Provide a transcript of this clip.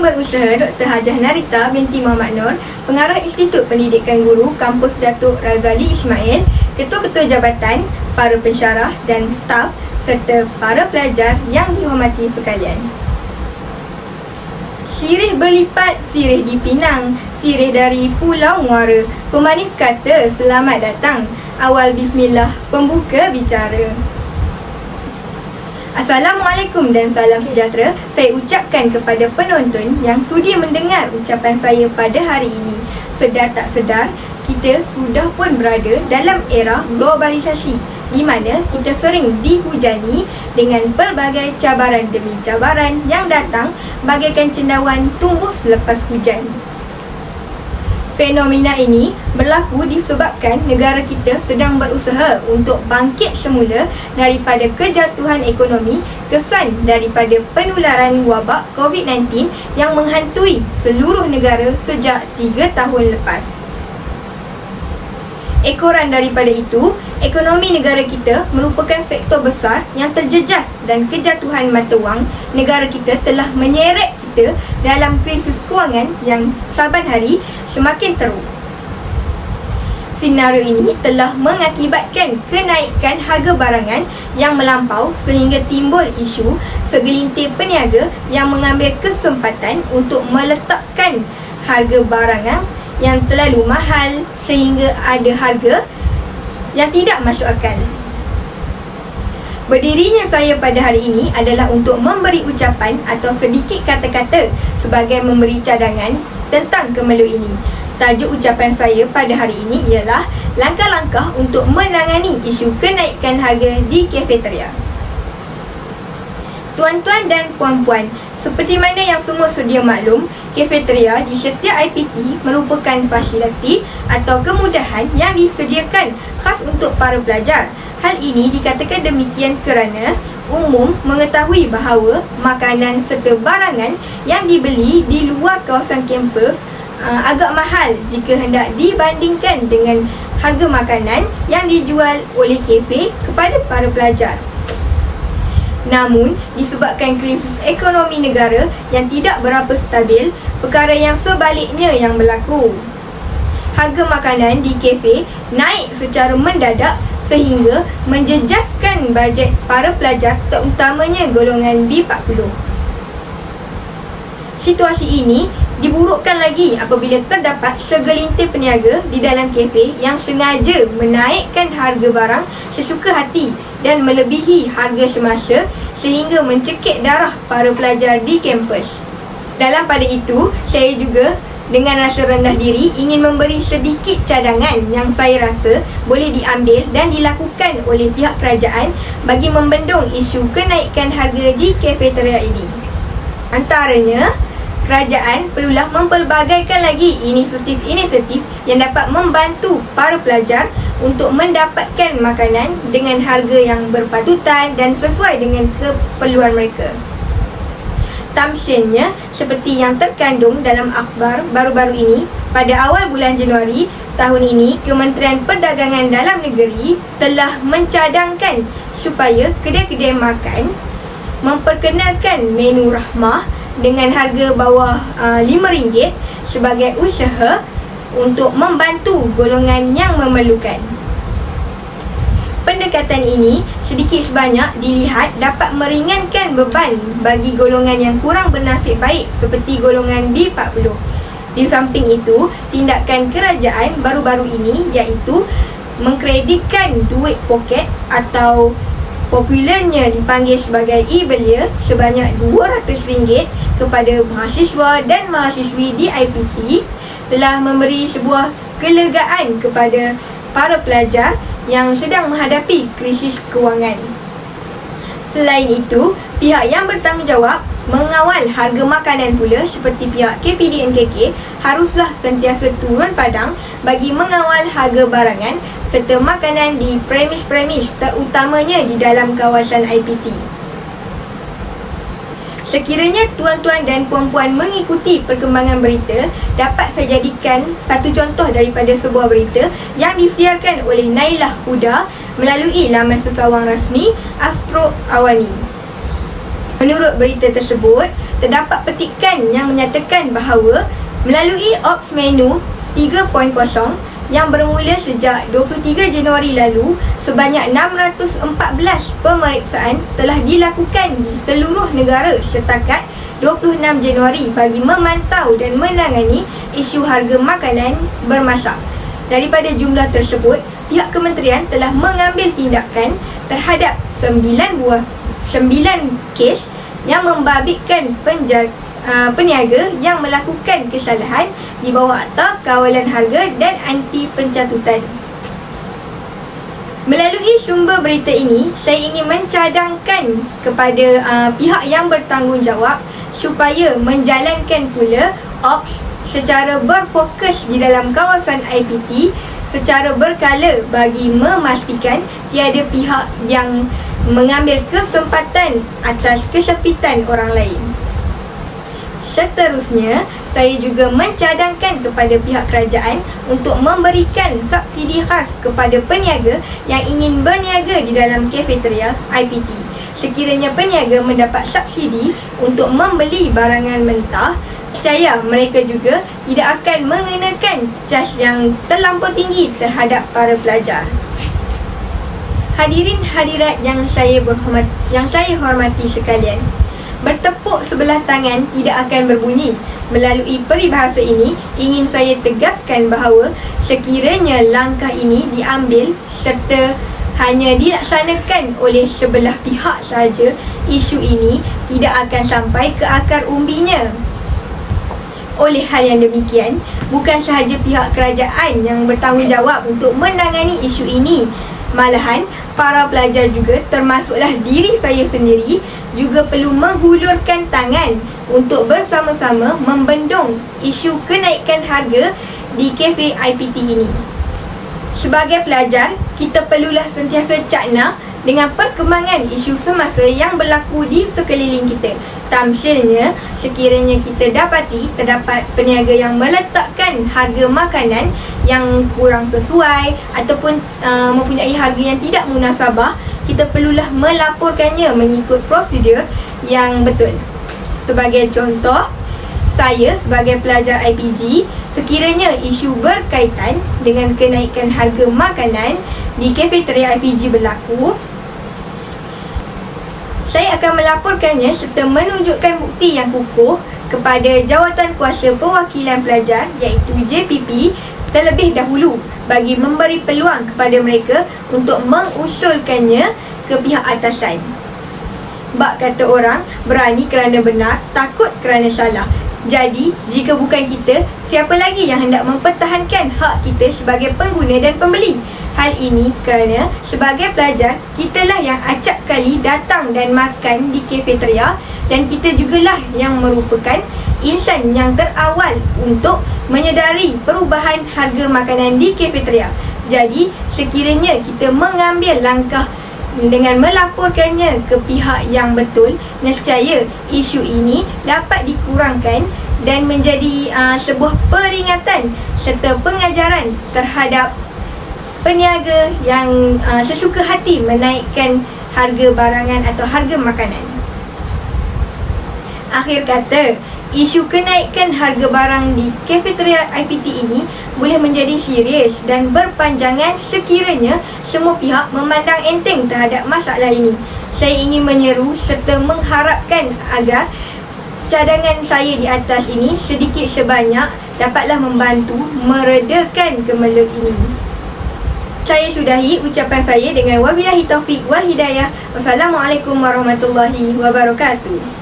Yang berusaha Dr. Hajah Narita binti Muhammad Nur, Pengarah Institut Pendidikan Guru Kampus Datuk Razali Ismail, ketua-ketua jabatan, para pensyarah dan staf serta para pelajar yang dihormati sekalian. Sirih berlipat, sirih dipinang, sirih dari Pulau Muara. Pemanis kata selamat datang. Awal bismillah, pembuka bicara. Assalamualaikum dan salam sejahtera saya ucapkan kepada penonton yang sudi mendengar ucapan saya pada hari ini. Sedar tak sedar, kita sudah pun berada dalam era globalisasi di mana kita sering dihujani dengan pelbagai cabaran demi cabaran yang datang bagaikan cendawan tumbuh selepas hujan. Fenomena ini berlaku disebabkan negara kita sedang berusaha untuk bangkit semula daripada kejatuhan ekonomi kesan daripada penularan wabak COVID-19 yang menghantui seluruh negara sejak 3 tahun lepas. Ekoran daripada itu, ekonomi negara kita merupakan sektor besar yang terjejas dan kejatuhan mata wang negara kita telah menyeret kita dalam krisis kewangan yang saban hari semakin teruk. Senario ini telah mengakibatkan kenaikan harga barangan yang melampau sehingga timbul isu segelintir peniaga yang mengambil kesempatan untuk meletakkan harga barangan yang terlalu mahal sehingga ada harga yang tidak masuk akal. Berdirinya saya pada hari ini adalah untuk memberi ucapan atau sedikit kata-kata sebagai memberi cadangan tentang kemelu ini. Tajuk ucapan saya pada hari ini ialah langkah-langkah untuk menangani isu kenaikan harga di kafeteria. Tuan-tuan dan puan-puan, seperti mana yang semua sedia maklum, kafeteria di setiap IPT merupakan fasiliti atau kemudahan yang disediakan khas untuk para pelajar. Hal ini dikatakan demikian kerana umum mengetahui bahawa makanan serta barangan yang dibeli di luar kawasan kampus agak mahal jika hendak dibandingkan dengan harga makanan yang dijual oleh kafe kepada para pelajar. Namun, disebabkan krisis ekonomi negara yang tidak berapa stabil, perkara yang sebaliknya yang berlaku. Harga makanan di kafe naik secara mendadak sehingga menjejaskan bajet para pelajar terutamanya golongan B40. Situasi ini diburukkan lagi apabila terdapat segelintir peniaga di dalam kafe yang sengaja menaikkan harga barang sesuka hati dan melebihi harga semasa sehingga mencekik darah para pelajar di kampus. Dalam pada itu, saya juga dengan rasa rendah diri ingin memberi sedikit cadangan yang saya rasa boleh diambil dan dilakukan oleh pihak kerajaan bagi membendung isu kenaikan harga di kafeteria ini. Antaranya, kerajaan perlulah mempelbagaikan lagi inisiatif-inisiatif yang dapat membantu para pelajar untuk mendapatkan makanan dengan harga yang berpatutan dan sesuai dengan keperluan mereka. Tamsiennya, seperti yang terkandung dalam akhbar baru-baru ini, pada awal bulan Januari tahun ini, Kementerian Perdagangan Dalam Negeri telah mencadangkan supaya kedai-kedai makan memperkenalkan menu rahmah dengan harga bawah RM5 sebagai usaha untuk membantu golongan yang memerlukan. Pendekatan ini sedikit sebanyak dilihat dapat meringankan beban bagi golongan yang kurang bernasib baik seperti golongan B40. Di samping itu, tindakan kerajaan baru-baru ini iaitu mengkreditkan duit poket atau popularnya dipanggil sebagai e-belia sebanyak RM200 kepada mahasiswa dan mahasiswi di IPT telah memberi sebuah kelegaan kepada para pelajar yang sedang menghadapi krisis kewangan. Selain itu, pihak yang bertanggungjawab mengawal harga makanan pula seperti pihak KPDNKK haruslah sentiasa turun padang bagi mengawal harga barangan serta makanan di premis-premis terutamanya di dalam kawasan IPT. Sekiranya tuan-tuan dan puan-puan mengikuti perkembangan berita, dapat saya jadikan satu contoh daripada sebuah berita yang disiarkan oleh Nailah Huda melalui laman sesawang rasmi Astro Awani. Menurut berita tersebut, terdapat petikan yang menyatakan bahawa melalui Ops Menu 3.0 yang bermula sejak 23 Januari lalu, sebanyak 614 pemeriksaan telah dilakukan di seluruh negara setakat 26 Januari bagi memantau dan menangani isu harga makanan bermasak. Daripada jumlah tersebut, pihak kementerian telah mengambil tindakan terhadap 9 kes yang membabitkan peniaga yang melakukan kesalahan di bawah Akta Kawalan Harga dan Anti Pencatutan. Melalui sumber berita ini, saya ingin mencadangkan kepada pihak yang bertanggungjawab supaya menjalankan pula Ops secara berfokus di dalam kawasan IPT secara berkala bagi memastikan tiada pihak yang mengambil kesempatan atas kesepitan orang lain. Seterusnya, saya juga mencadangkan kepada pihak kerajaan untuk memberikan subsidi khas kepada peniaga yang ingin berniaga di dalam kafeteria IPT. Sekiranya peniaga mendapat subsidi untuk membeli barangan mentah, percaya mereka juga tidak akan mengenakan cas yang terlampau tinggi terhadap para pelajar. Hadirin hadirat yang saya hormati sekalian, bertepuk sebelah tangan tidak akan berbunyi. Melalui peribahasa ini, ingin saya tegaskan bahawa sekiranya langkah ini diambil serta hanya dilaksanakan oleh sebelah pihak sahaja, isu ini tidak akan sampai ke akar umbinya. Oleh hal yang demikian, bukan sahaja pihak kerajaan yang bertanggungjawab untuk menangani isu ini, malahan para pelajar juga, termasuklah diri saya sendiri, juga perlu menghulurkan tangan untuk bersama-sama membendung isu kenaikan harga di kafe IPT ini. Sebagai pelajar, kita perlulah sentiasa cakna dengan perkembangan isu semasa yang berlaku di sekeliling kita. Tamsilnya, sekiranya kita dapati terdapat peniaga yang meletakkan harga makanan yang kurang sesuai ataupun mempunyai harga yang tidak munasabah, kita perlulah melaporkannya mengikut prosedur yang betul. Sebagai contoh, saya sebagai pelajar IPG, sekiranya isu berkaitan dengan kenaikan harga makanan di kafeteria IPG berlaku, saya akan melaporkannya serta menunjukkan bukti yang kukuh kepada Jawatan Kuasa Perwakilan Pelajar iaitu JPP terlebih dahulu bagi memberi peluang kepada mereka untuk mengusulkannya ke pihak atasan. Bak kata orang, berani kerana benar, takut kerana salah. Jadi, jika bukan kita, siapa lagi yang hendak mempertahankan hak kita sebagai pengguna dan pembeli? Hal ini kerana sebagai pelajar, kitalah yang acap kali datang dan makan di kafeteria dan kita jugalah yang merupakan insan yang terawal untuk menyedari perubahan harga makanan di kafeteria. Jadi, sekiranya kita mengambil langkah dengan melaporkannya ke pihak yang betul, nescaya isu ini dapat dikurangkan dan menjadi sebuah peringatan serta pengajaran terhadap peniaga yang sesuka hati menaikkan harga barangan atau harga makanan. Akhir kata, isu kenaikan harga barang di kafeteria IPT ini boleh menjadi serius dan berpanjangan sekiranya semua pihak memandang enteng terhadap masalah ini. Saya ingin menyeru serta mengharapkan agar cadangan saya di atas ini sedikit sebanyak dapatlah membantu meredakan kemelut ini. Saya sudahi ucapan saya dengan wabillahi taufiq wal hidayah. Wassalamualaikum warahmatullahi wabarakatuh.